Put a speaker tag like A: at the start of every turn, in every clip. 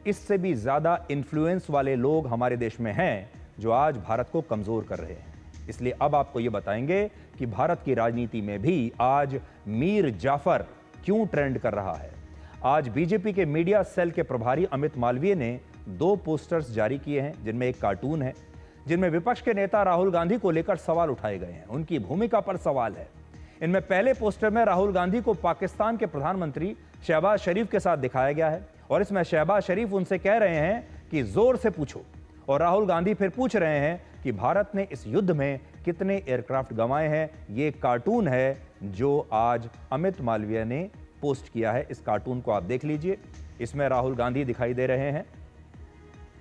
A: इससे भी ज्यादा इन्फ्लुएंस वाले लोग हमारे देश में हैं जो आज भारत को कमजोर कर रहे हैं। इसलिए अब आपको यह बताएंगे कि भारत की राजनीति में भी आज मीर जाफर क्यों ट्रेंड कर रहा है। आज बीजेपी के मीडिया सेल के प्रभारी अमित मालवीय ने 2 पोस्टर्स जारी किए हैं, जिनमें एक कार्टून है जिनमें विपक्ष के नेता राहुल गांधी को लेकर सवाल उठाए गए हैं, उनकी भूमिका पर सवाल है। इनमें पहले पोस्टर में राहुल गांधी को पाकिस्तान के प्रधानमंत्री शहबाज शरीफ के साथ दिखाया गया है और इसमें शहबाज शरीफ उनसे कह रहे हैं कि जोर से पूछो, और राहुल गांधी फिर पूछ रहे हैं कि भारत ने इस युद्ध में कितने एयरक्राफ्ट गंवाए हैं। ये कार्टून है जो आज अमित मालवीय ने पोस्ट किया है। इस कार्टून को आप देख लीजिए। इसमें राहुल गांधी दिखाई दे रहे हैं,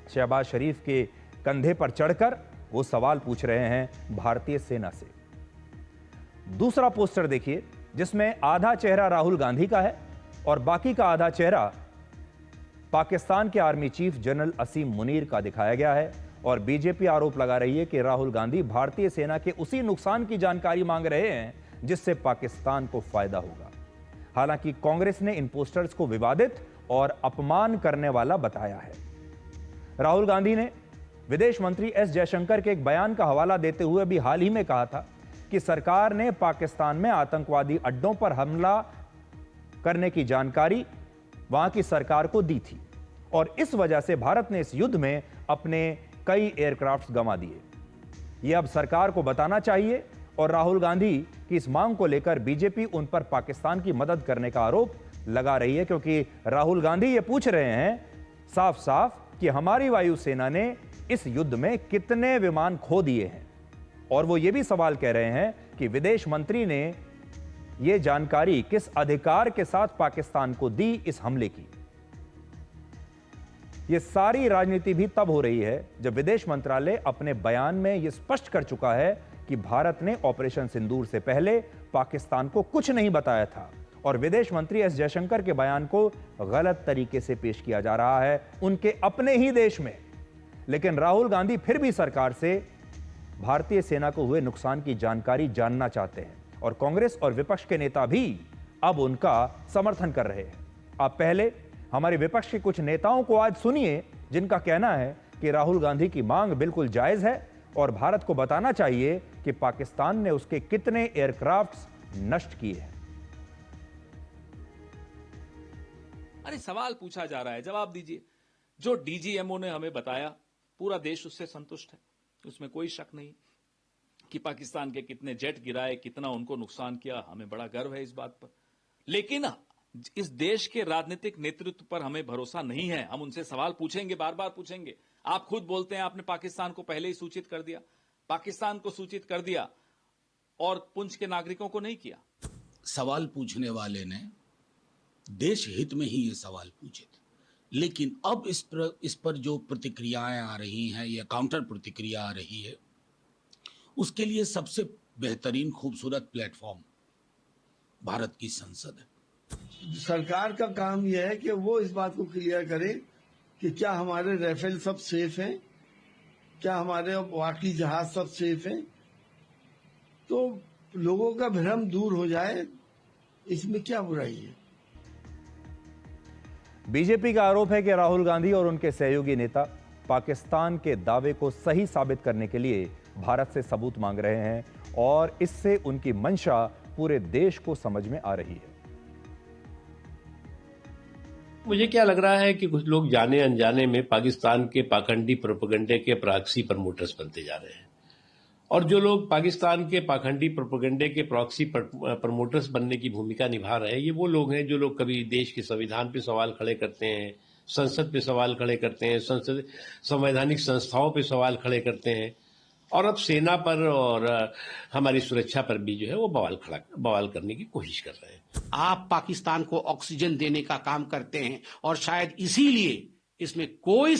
A: शहबाज शरीफ के कंधे पर चढ़कर वो सवाल पूछ रहे हैं भारतीय सेना से। दूसरा पोस्टर देखिए, जिसमें आधा चेहरा राहुल गांधी का है और बाकी का आधा चेहरा पाकिस्तान के आर्मी चीफ जनरल असीम मुनीर का दिखाया गया है और बीजेपी आरोप लगा रही है कि राहुल गांधी भारतीय सेना के उसी नुकसान की जानकारी मांग रहे हैं जिससे पाकिस्तान को फायदा होगा। हालांकि कांग्रेस ने इन पोस्टर्स को विवादित और अपमान करने वाला बताया है। राहुल गांधी ने विदेश मंत्री एस जयशंकर के एक बयान का हवाला देते हुए भी हाल ही में कहा था कि सरकार ने पाकिस्तान में आतंकवादी अड्डों पर हमला करने की जानकारी वहां की सरकार को दी थी और इस वजह से भारत ने इस युद्ध में अपने कई एयरक्राफ्ट गंवा दिए। यह अब सरकार को बताना चाहिए और राहुल गांधी की इस मांग को लेकर बीजेपी उन पर पाकिस्तान की मदद करने का आरोप लगा रही है, क्योंकि राहुल गांधी ये पूछ रहे हैं साफ साफ कि हमारी वायुसेना ने इस युद्ध में कितने विमान खो दिए हैं और वो ये भी सवाल कह रहे हैं कि विदेश मंत्री ने यह जानकारी किस अधिकार के साथ पाकिस्तान को दी इस हमले की। यह सारी राजनीति भी तब हो रही है जब विदेश मंत्रालय अपने बयान में यह स्पष्ट कर चुका है कि भारत ने ऑपरेशन सिंदूर से पहले पाकिस्तान को कुछ नहीं बताया था और विदेश मंत्री एस जयशंकर के बयान को गलत तरीके से पेश किया जा रहा है उनके अपने ही देश में। लेकिन राहुल गांधी फिर भी सरकार से भारतीय सेना को हुए नुकसान की जानकारी जानना चाहते हैं और कांग्रेस और विपक्ष के नेता भी अब उनका समर्थन कर रहे हैं। आप पहले हमारे विपक्ष के कुछ नेताओं को आज सुनिए, जिनका कहना है कि राहुल गांधी की मांग बिल्कुल जायज है और भारत को बताना चाहिए कि पाकिस्तान ने उसके कितने एयरक्राफ्ट नष्ट किए हैं।
B: अरे सवाल पूछा जा रहा है, जवाब दीजिए। जो डीजीएमओ ने हमें बताया, पूरा देश उससे संतुष्ट है, उसमें कोई शक नहीं कि पाकिस्तान के कितने जेट गिराए, कितना उनको नुकसान किया, हमें बड़ा गर्व है इस बात पर। लेकिन इस देश के राजनीतिक नेतृत्व पर हमें भरोसा नहीं है। हम उनसे सवाल पूछेंगे, बार बार पूछेंगे। आप खुद बोलते हैं आपने पाकिस्तान को पहले ही सूचित कर दिया, पाकिस्तान को सूचित कर दिया और पुंछ के नागरिकों को नहीं किया।
C: सवाल पूछने वाले ने देश हित में ही ये सवाल पूछे थे, लेकिन अब इस पर जो प्रतिक्रियाएं आ रही हैं या काउंटर प्रतिक्रिया आ रही है, उसके लिए सबसे बेहतरीन खूबसूरत प्लेटफॉर्म भारत की संसद है।
D: सरकार का काम यह है कि वो इस बात को क्लियर करे कि क्या हमारे राफेल सब सेफ हैं, क्या हमारे बाकी जहाज सब सेफ हैं, तो लोगों का भ्रम दूर हो जाए। इसमें क्या बुराई है।
A: बीजेपी का आरोप है कि राहुल गांधी और उनके सहयोगी नेता पाकिस्तान के दावे को सही साबित करने के लिए भारत से सबूत मांग रहे हैं और इससे उनकी मंशा पूरे देश को समझ में आ रही है।
E: मुझे क्या लग रहा है कि कुछ लोग जाने अनजाने में पाकिस्तान के पाखंडी प्रोपेगेंडे के प्रॉक्सी प्रमोटर्स बनते जा रहे हैं और जो लोग पाकिस्तान के पाखंडी प्रोपेगेंडे के प्रॉक्सी प्रमोटर्स बनने की भूमिका निभा रहे हैं, ये वो लोग हैं जो लोग कभी देश के संविधान पे सवाल खड़े करते हैं, संसद पे सवाल खड़े करते हैं, संवैधानिक संस्थाओं पे सवाल खड़े करते हैं और अब सेना पर और हमारी सुरक्षा पर भी जो है वो बवाल करने की कोशिश कर रहे हैं।
C: आप पाकिस्तान को ऑक्सीजन देने का काम करते हैं और शायद इसीलिए इसमें कोई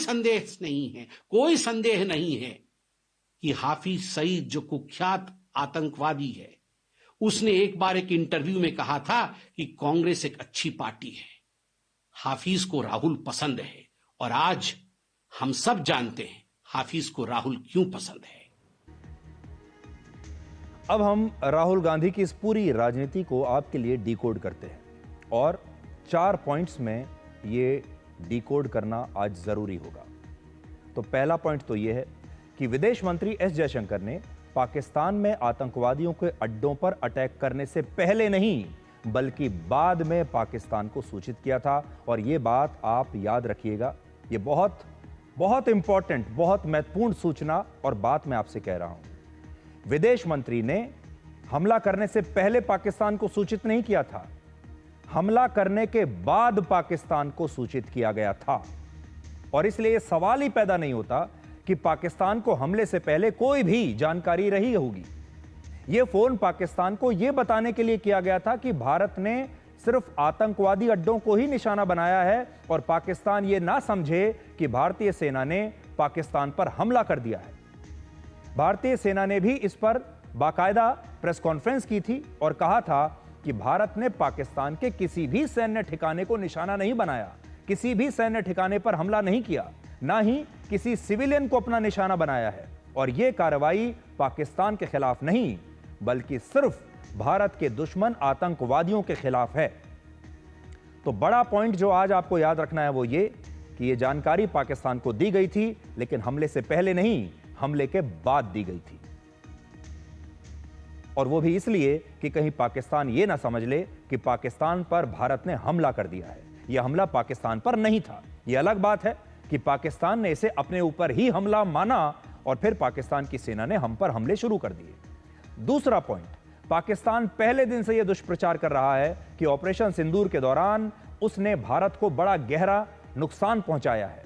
C: संदेह नहीं है कि हाफिज सईद जो कुख्यात आतंकवादी है, उसने एक बार एक इंटरव्यू में कहा था कि कांग्रेस एक अच्छी पार्टी है, हाफिज को राहुल पसंद है और आज हम सब जानते हैं हाफिज को राहुल क्यों पसंद है।
A: अब हम राहुल गांधी की इस पूरी राजनीति को आपके लिए डिकोड करते हैं और 4 पॉइंट्स में ये डिकोड करना आज जरूरी होगा। तो पहला पॉइंट तो यह है कि विदेश मंत्री एस जयशंकर ने पाकिस्तान में आतंकवादियों के अड्डों पर अटैक करने से पहले नहीं बल्कि बाद में पाकिस्तान को सूचित किया था। और यह बात आप याद रखिएगा, यह बहुत बहुत इंपॉर्टेंट, बहुत महत्वपूर्ण सूचना और बात मैं आपसे कह रहा हूं। विदेश मंत्री ने हमला करने से पहले पाकिस्तान को सूचित नहीं किया था, हमला करने के बाद पाकिस्तान को सूचित किया गया था। और इसलिए यह सवाल ही पैदा नहीं होता कि पाकिस्तान को हमले से पहले कोई भी जानकारी रही होगी। यह फोन पाकिस्तान को यह बताने के लिए किया गया था कि भारत ने सिर्फ आतंकवादी अड्डों को ही निशाना बनाया है और पाकिस्तान यह ना समझे कि भारतीय सेना ने पाकिस्तान पर हमला कर दिया है। भारतीय सेना ने भी इस पर बाकायदा प्रेस कॉन्फ्रेंस की थी और कहा था कि भारत ने पाकिस्तान के किसी भी सैन्य ठिकाने को निशाना नहीं बनाया, किसी भी सैन्य ठिकाने पर हमला नहीं किया, ना ही किसी सिविलियन को अपना निशाना बनाया है। और यह कार्रवाई पाकिस्तान के खिलाफ नहीं बल्कि सिर्फ भारत के दुश्मन आतंकवादियों के खिलाफ है। तो बड़ा पॉइंट जो आज आपको याद रखना है वो ये कि यह जानकारी पाकिस्तान को दी गई थी, लेकिन हमले से पहले नहीं, हमले के बाद दी गई थी। और वो भी इसलिए कि कहीं पाकिस्तान यह ना समझ ले कि पाकिस्तान पर भारत ने हमला कर दिया है। यह हमला पाकिस्तान पर नहीं था। यह अलग बात है कि पाकिस्तान ने इसे अपने ऊपर ही हमला माना और फिर पाकिस्तान की सेना ने हम पर हमले शुरू कर दिए। दूसरा पॉइंट, पाकिस्तान पहले दिन से यह दुष्प्रचार कर रहा है कि ऑपरेशन सिंदूर के दौरान उसने भारत को बड़ा गहरा नुकसान पहुंचाया है,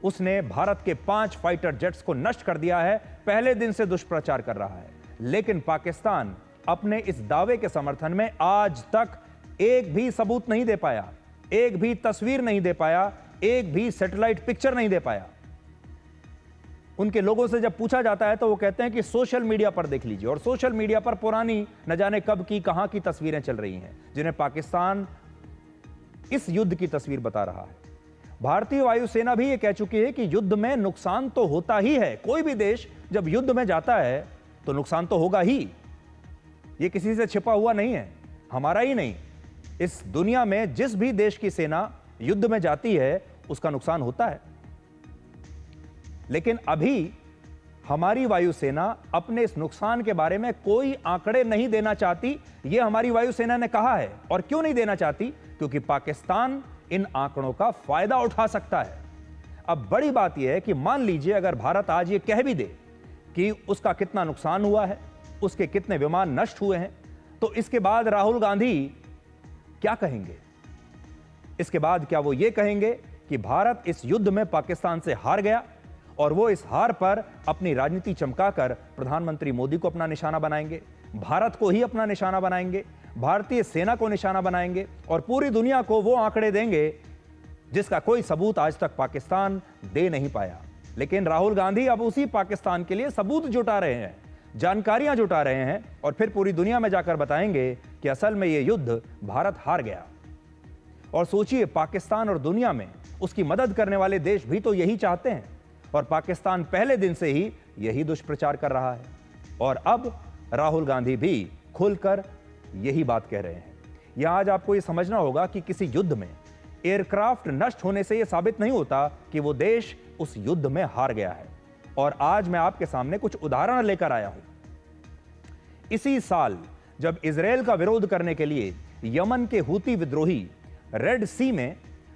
A: उसने भारत के 5 फाइटर जेट्स को नष्ट कर दिया है। पहले दिन से दुष्प्रचार कर रहा है, लेकिन पाकिस्तान अपने इस दावे के समर्थन में आज तक एक भी सबूत नहीं दे पाया, एक भी तस्वीर नहीं दे पाया, एक भी सैटेलाइट पिक्चर नहीं दे पाया। उनके लोगों से जब पूछा जाता है तो वो कहते हैं कि सोशल मीडिया पर देख लीजिए, और सोशल मीडिया पर पुरानी न जाने कब की कहां की तस्वीरें चल रही हैं जिन्हें पाकिस्तान इस युद्ध की तस्वीर बता रहा है। भारतीय वायुसेना भी ये कह चुकी है कि युद्ध में नुकसान तो होता ही है। कोई भी देश जब युद्ध में जाता है तो नुकसान तो होगा ही, ये किसी से छिपा हुआ नहीं है, हमारा ही नहीं, इस दुनिया में जिस भी देश की सेना युद्ध में जाती है उसका नुकसान होता है। लेकिन अभी हमारी वायुसेना अपने इस नुकसान के बारे में कोई आंकड़े नहीं देना चाहती, यह हमारी वायुसेना ने कहा है। और क्यों नहीं देना चाहती? क्योंकि पाकिस्तान इन आंकड़ों का फायदा उठा सकता है। अब बड़ी बात यह है कि मान लीजिए अगर भारत आज ये कह भी दे कि उसका कितना नुकसान हुआ है, उसके कितने विमान नष्ट हुए हैं, तो इसके बाद राहुल गांधी क्या कहेंगे? इसके बाद क्या वो ये कहेंगे कि भारत इस युद्ध में पाकिस्तान से हार गया और वो इस हार पर अपनी राजनीति चमकाकर प्रधानमंत्री मोदी को अपना निशाना बनाएंगे, भारत को ही अपना निशाना बनाएंगे, भारतीय सेना को निशाना बनाएंगे और पूरी दुनिया को वो आंकड़े देंगे जिसका कोई सबूत आज तक पाकिस्तान दे नहीं पाया। लेकिन राहुल गांधी अब उसी पाकिस्तान के लिए सबूत जुटा रहे हैं, जानकारियां जुटा रहे हैं और फिर पूरी दुनिया में जाकर बताएंगे कि असल में यह युद्ध भारत हार गया। और सोचिए, पाकिस्तान और दुनिया में उसकी मदद करने वाले देश भी तो यही चाहते हैं और पाकिस्तान पहले दिन से ही यही दुष्प्रचार कर रहा है। और अब राहुल गांधी भी खुलकर यही बात कह रहे हैं। यह आज आपको यह समझना होगा कि किसी युद्ध में एयरक्राफ्ट नष्ट होने से यह साबित नहीं होता कि वो देश उस युद्ध में हार गया है। और आज मैं आपके सामने कुछ उदाहरण लेकर आया हूं। इसी साल जब इजरायल का विरोध करने के लिए यमन के हूती विद्रोही रेड सी में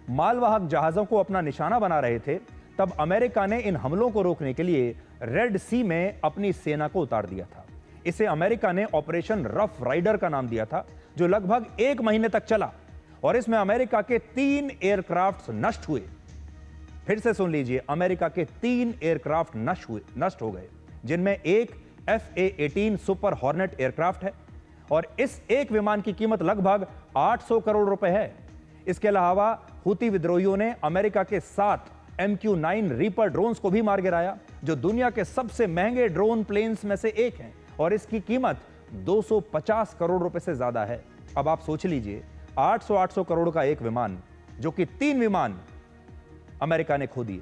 A: मालवाहक जहाजों को अपना निशाना बना रहे थे, तब अमेरिका ने इन हमलों को रोकने के लिए रेड सी में अपनी सेना को उतार दिया था। इसे अमेरिका ने ऑपरेशन रफ राइडर का नाम दिया था, जो लगभग 1 महीने तक चला और इसमें अमेरिका के 3 एयरक्राफ्ट नष्ट हुए। फिर से सुन लीजिए, अमेरिका के 3 एयरक्राफ्ट नष्ट हो गए, जिनमें एक FA-18 सुपर हॉर्नेट एयरक्राफ्ट है और इस एक विमान की कीमत लगभग 800 करोड़ रुपए है। इसके अलावा हूती विद्रोहियों ने अमेरिका के 7 MQ-9 रीपर ड्रोन्स को भी मार गिराया, जो दुनिया के सबसे महंगे ड्रोन प्लेन्स में से एक हैं और इसकी कीमत 250 करोड़ रुपए से ज्यादा है। अब आप सोच लीजिए, 800 करोड़ का एक विमान, जो कि 3 विमान अमेरिका ने खो दिए,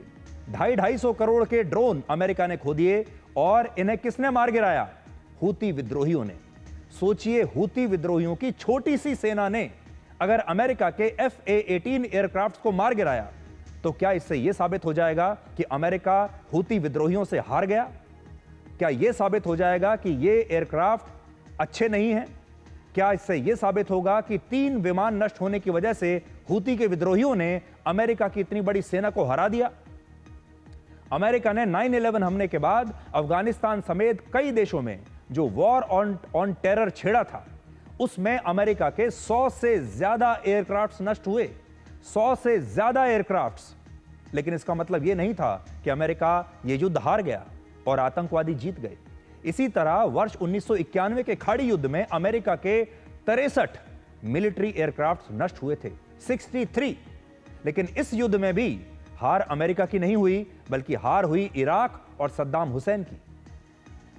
A: 250 करोड़ के ड्रोन अमेरिका ने खो दिए और इन्हें किसने मार गिराया? हूती विद्रोहियों ने। सोचिए, हूती विद्रोहियों की छोटी सी सेना ने अगर अमेरिका के FA-18 एयरक्राफ्ट को मार गिराया तो क्या इससे यह साबित हो जाएगा कि अमेरिका हूती विद्रोहियों से हार गया? क्या यह साबित हो जाएगा कि ये एयरक्राफ्ट अच्छे नहीं हैं? क्या इससे यह साबित होगा कि 3 विमान नष्ट होने की वजह से हूती के विद्रोहियों ने अमेरिका की इतनी बड़ी सेना को हरा दिया? अमेरिका ने 9/11 हमले के बाद अफगानिस्तान समेत कई देशों में जो वॉर ऑन टेरर छेड़ा था, उसमें अमेरिका के 100 से ज्यादा एयरक्राफ्ट्स नष्ट हुए। 100 से ज्यादा एयरक्राफ्ट्स। लेकिन इसका मतलब यह नहीं था कि अमेरिका यह युद्ध हार गया और आतंकवादी जीत गए। इसी तरह वर्ष 1991 के खाड़ी युद्ध में अमेरिका के 63 मिलिट्री एयरक्राफ्ट नष्ट हुए थे, 63। लेकिन इस युद्ध में भी हार अमेरिका की नहीं हुई, बल्कि हार हुई इराक और सद्दाम हुसैन की।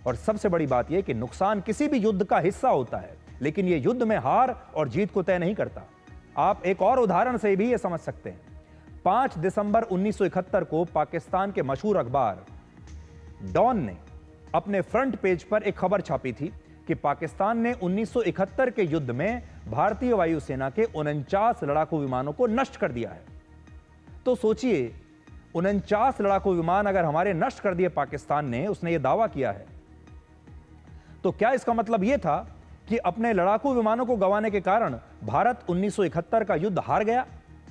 A: और सबसे बड़ी बात यह कि नुकसान किसी भी युद्ध का हिस्सा होता है, लेकिन यह युद्ध में हार और जीत को तय नहीं करता। आप एक और उदाहरण से भी यह समझ सकते हैं। 5 दिसंबर 1971 को पाकिस्तान के मशहूर अखबार डॉन ने अपने फ्रंट पेज पर एक खबर छापी थी कि पाकिस्तान ने 1971 के युद्ध में भारतीय वायुसेना के 49 लड़ाकू विमानों को नष्ट कर दिया है। तो सोचिए, 49 लड़ाकू विमान अगर हमारे नष्ट कर दिए पाकिस्तान ने, उसने यह दावा किया है, तो क्या इसका मतलब यह था कि अपने लड़ाकू विमानों को गंवाने के कारण भारत 1971 का युद्ध हार गया?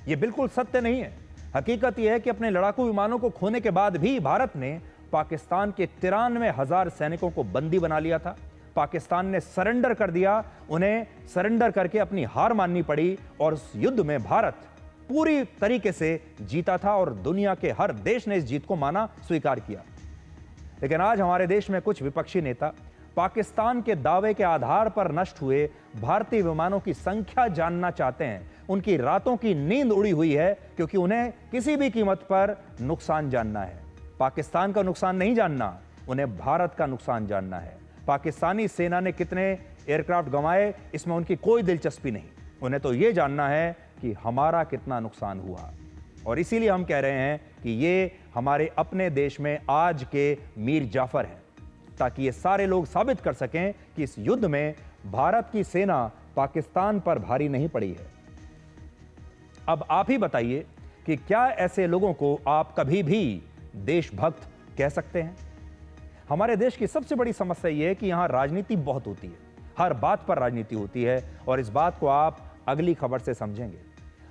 A: यह बिल्कुल सत्य नहीं है। हकीकत यह है कि अपने लड़ाकू विमानों को खोने के बाद भी भारत ने पाकिस्तान के 93,000 सैनिकों को बंदी बना लिया था। पाकिस्तान ने सरेंडर कर दिया, उन्हें सरेंडर करके अपनी हार माननी पड़ी और उस युद्ध में भारत पूरी तरीके से जीता था और दुनिया के हर देश ने इस जीत को माना, स्वीकार किया। लेकिन आज हमारे देश में कुछ विपक्षी नेता पाकिस्तान के दावे के आधार पर नष्ट हुए भारतीय विमानों की संख्या जानना चाहते हैं। उनकी रातों की नींद उड़ी हुई है, क्योंकि उन्हें किसी भी कीमत पर नुकसान जानना है। पाकिस्तान का नुकसान नहीं जानना, उन्हें भारत का नुकसान जानना है। पाकिस्तानी सेना ने कितने एयरक्राफ्ट गंवाए, इसमें उनकी कोई दिलचस्पी नहीं। उन्हें तो यह जानना है कि हमारा कितना नुकसान हुआ। और इसीलिए हम कह रहे हैं कि ये हमारे अपने देश में आज के मीर जाफर हैं, ताकि ये सारे लोग साबित कर सकें कि इस युद्ध में भारत की सेना पाकिस्तान पर भारी नहीं पड़ी है। अब आप ही बताइए कि क्या ऐसे लोगों को आप कभी भी देशभक्त कह सकते हैं? हमारे देश की सबसे बड़ी समस्या यह है कि यहां राजनीति बहुत होती है, हर बात पर राजनीति होती है, और इस बात को आप अगली खबर से समझेंगे।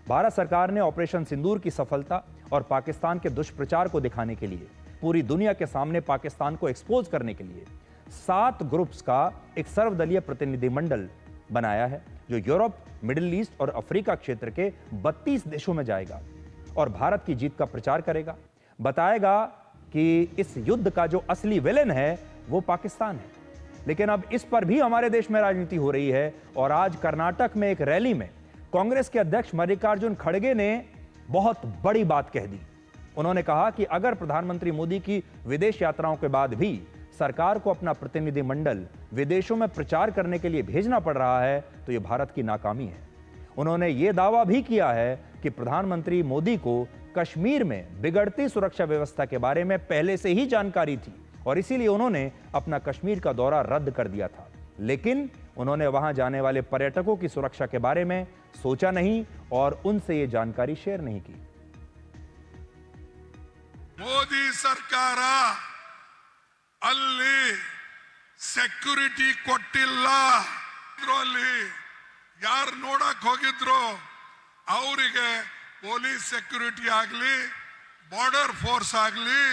A: भारत सरकार ने ऑपरेशन सिंदूर की सफलता और पाकिस्तान के दुष्प्रचार को दिखाने के लिए, पूरी दुनिया के सामने पाकिस्तान को एक्सपोज करने के लिए 7 ग्रुप्स का एक सर्वदलीय प्रतिनिधिमंडल बनाया है, जो यूरोप, मिडिल ईस्ट और अफ्रीका क्षेत्र के 32 देशों में जाएगा और भारत की जीत का प्रचार करेगा। बताएगा कि इस युद्ध का जो असली विलेन है वो पाकिस्तान है। लेकिन अब इस पर भी हमारे देश में राजनीति हो रही है। और आज कर्नाटक में एक रैली में कांग्रेस के अध्यक्ष मल्लिकार्जुन खड़गे ने बहुत बड़ी बात कह दी। उन्होंने कहा कि अगर प्रधानमंत्री मोदी की विदेश यात्राओं के बाद भी सरकार को अपना प्रतिनिधिमंडल विदेशों में प्रचार करने के लिए भेजना पड़ रहा है, तो यह भारत की नाकामी है। उन्होंने यह दावा भी किया है कि प्रधानमंत्री मोदी को कश्मीर में बिगड़ती सुरक्षा व्यवस्था के बारे में पहले से ही जानकारी थी और इसीलिए उन्होंने अपना कश्मीर का दौरा रद्द कर दिया था। लेकिन उन्होंने वहां जाने वाले पर्यटकों की सुरक्षा के बारे में सोचा नहीं और उनसे यह जानकारी शेयर नहीं की।
F: ಮೋದಿ ಸರ್ಕಾರ ಅಲ್ಲಿ ಸೆಕ್ಯೂರಿಟಿ ಕೊಟ್ಟಿಲ್ಲ, ಅಲ್ಲಿ ಯಾರು ನೋಡಕ್ ಹೋಗಿದ್ರು ಅವರಿಗೆ ಪೊಲೀಸ್ ಸೆಕ್ಯೂರಿಟಿ ಆಗಲಿ, ಬಾರ್ಡರ್ ಫೋರ್ಸ್ ಆಗಲಿ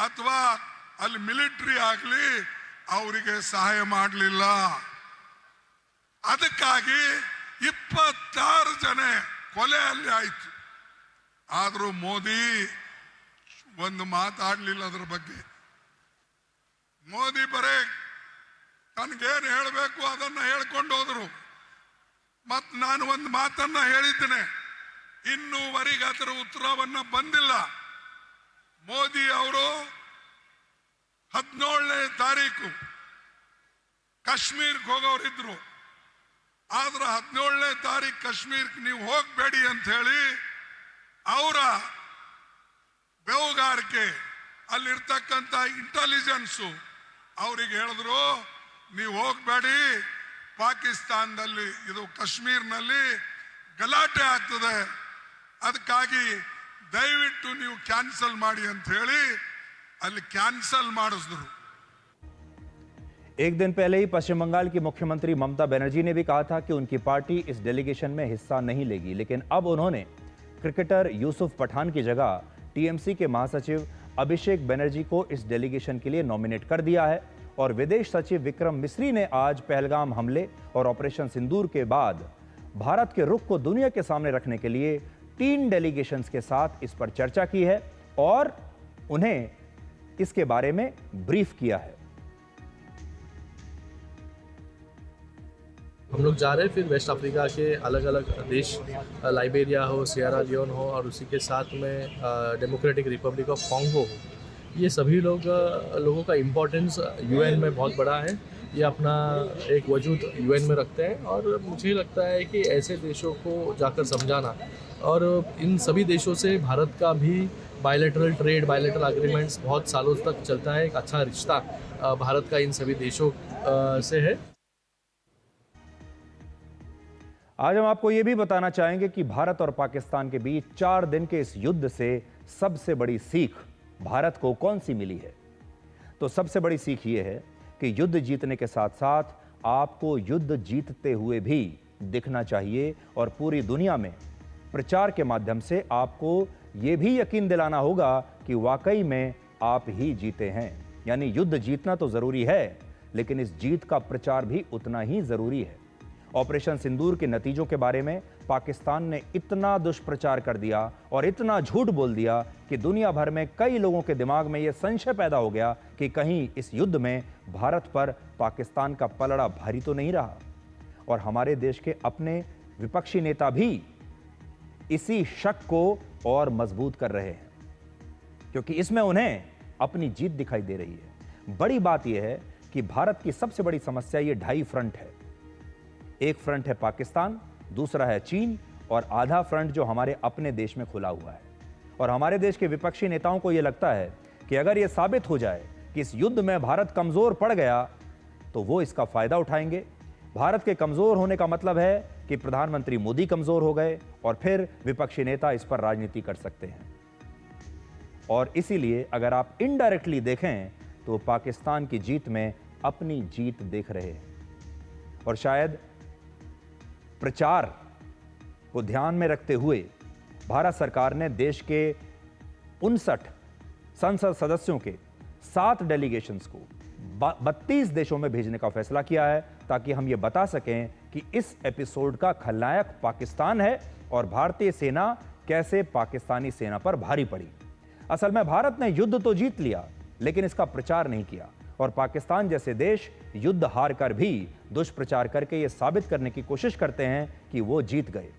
F: ಅಥವಾ ಅಲ್ಲಿ ಮಿಲಿಟರಿ ಆಗಲಿ ಅವರಿಗೆ ಸಹಾಯ ಮಾಡಲಿಲ್ಲ। ಅದಕ್ಕಾಗಿ 26 ಜನ ಕೊಲೆ ಅಲ್ಲಿ ಆಯ್ತು। ಆದ್ರೂ ಮೋದಿ ಒಂದು ಮಾತಾಡಲಿಲ್ಲ ಅದರ ಬಗ್ಗೆ। ಮೋದಿ ಬರೇ ತನಗೇನು ಹೇಳಬೇಕು ಅದನ್ನ ಹೇಳ್ಕೊಂಡು ಹೋದ್ರು। ಮತ್ ನಾನು ಒಂದು ಮಾತನ್ನ ಹೇಳಿದ್ದೇನೆ, ಇನ್ನೂವರೆಗೆ ಅದರ ಉತ್ತರವನ್ನ ಬಂದಿಲ್ಲ। ಮೋದಿ ಅವರು 17ನೇ ತಾರೀಕು ಕಾಶ್ಮೀರ್ಗೆ ಹೋಗೋರಿದ್ರು, ಆದ್ರೆ 17ನೇ ತಾರೀಕು ಕಾಶ್ಮೀರ್ಗೆ ನೀವು ಹೋಗಬೇಡಿ ಅಂತ ಹೇಳಿ ಅವರ ಬೇಹುಗಾರಿಕೆ ಅಲ್ಲಿರ್ತಕ್ಕಂಥ ಇಂಟೆಲಿಜೆನ್ಸು ಅವರಿಗೆ ಹೇಳಿದ್ರು, ನೀವು ಹೋಗಬೇಡಿ, ಪಾಕಿಸ್ತಾನದಲ್ಲಿ ಇದು ಕಾಶ್ಮೀರ್ನಲ್ಲಿ ಗಲಾಟೆ ಆಗ್ತದೆ, ಅದಕ್ಕಾಗಿ ದಯವಿಟ್ಟು ನೀವು ಕ್ಯಾನ್ಸಲ್ ಮಾಡಿ ಅಂತ ಹೇಳಿ ಅಲ್ಲಿ ಕ್ಯಾನ್ಸಲ್ ಮಾಡಿಸಿದ್ರು.
A: एक दिन पहले ही पश्चिम बंगाल की मुख्यमंत्री ममता बनर्जी ने भी कहा था कि उनकी पार्टी इस डेलीगेशन में हिस्सा नहीं लेगी, लेकिन अब उन्होंने क्रिकेटर यूसुफ पठान की जगह टीएमसी के महासचिव अभिषेक बनर्जी को इस डेलीगेशन के लिए नॉमिनेट कर दिया है। और विदेश सचिव विक्रम मिस्री ने आज पहलगाम हमले और ऑपरेशन सिंदूर के बाद भारत के रुख को दुनिया के सामने रखने के लिए 3 डेलीगेशंस के साथ इस पर चर्चा की है और उन्हें इसके बारे में ब्रीफ किया है।
G: हम लोग जा रहे हैं फिर वेस्ट अफ्रीका के अलग अलग देश, लाइबेरिया हो, सियरा लियोन हो और उसी के साथ में डेमोक्रेटिक रिपब्लिक ऑफ कॉन्गो हो। ये सभी लोगों का इम्पोर्टेंस यूएन में बहुत बड़ा है। ये अपना एक वजूद यूएन में रखते हैं और मुझे लगता है कि ऐसे देशों को जाकर समझाना और इन सभी देशों से भारत का भी बायलैटरल ट्रेड, बायलैटरल एग्रीमेंट्स बहुत सालों तक चलता है। एक अच्छा रिश्ता भारत का इन सभी देशों से है।
A: आज हम आपको यह भी बताना चाहेंगे कि भारत और पाकिस्तान के बीच 4 दिन के इस युद्ध से सबसे बड़ी सीख भारत को कौन सी मिली है। तो सबसे बड़ी सीख यह है कि युद्ध जीतने के साथ साथ आपको युद्ध जीतते हुए भी दिखना चाहिए और पूरी दुनिया में प्रचार के माध्यम से आपको यह भी यकीन दिलाना होगा कि वाकई में आप ही जीते हैं। यानी युद्ध जीतना तो जरूरी है, लेकिन इस जीत का प्रचार भी उतना ही जरूरी है। ऑपरेशन सिंदूर के नतीजों के बारे में पाकिस्तान ने इतना दुष्प्रचार कर दिया और इतना झूठ बोल दिया कि दुनिया भर में कई लोगों के दिमाग में यह संशय पैदा हो गया कि कहीं इस युद्ध में भारत पर पाकिस्तान का पलड़ा भारी तो नहीं रहा। और हमारे देश के अपने विपक्षी नेता भी इसी शक को और मजबूत कर रहे हैं, क्योंकि इसमें उन्हें अपनी जीत दिखाई दे रही है। बड़ी बात यह है कि भारत की सबसे बड़ी समस्या ये 2.5 फ्रंट है। एक फ्रंट है पाकिस्तान, दूसरा है चीन और आधा फ्रंट जो हमारे अपने देश में खुला हुआ है। और हमारे देश के विपक्षी नेताओं को यह लगता है कि अगर यह साबित हो जाए कि इस युद्ध में भारत कमजोर पड़ गया तो वो इसका फायदा उठाएंगे। भारत के कमजोर होने का मतलब है कि प्रधानमंत्री मोदी कमजोर हो गए और फिर विपक्षी नेता इस पर राजनीति कर सकते हैं। और इसीलिए अगर आप इनडायरेक्टली देखें तो पाकिस्तान की जीत में अपनी जीत देख रहे हैं। और शायद प्रचार को ध्यान में रखते हुए भारत सरकार ने देश के 59 संसद सदस्यों के 7 डेलीगेशंस को 32 देशों में भेजने का फैसला किया है, ताकि हम ये बता सकें कि इस एपिसोड का खलनायक पाकिस्तान है और भारतीय सेना कैसे पाकिस्तानी सेना पर भारी पड़ी। असल में भारत ने युद्ध तो जीत लिया, लेकिन इसका प्रचार नहीं किया। और पाकिस्तान जैसे देश युद्ध हार कर भी दुष्प्रचार करके यह साबित करने की कोशिश करते हैं कि वो जीत गए।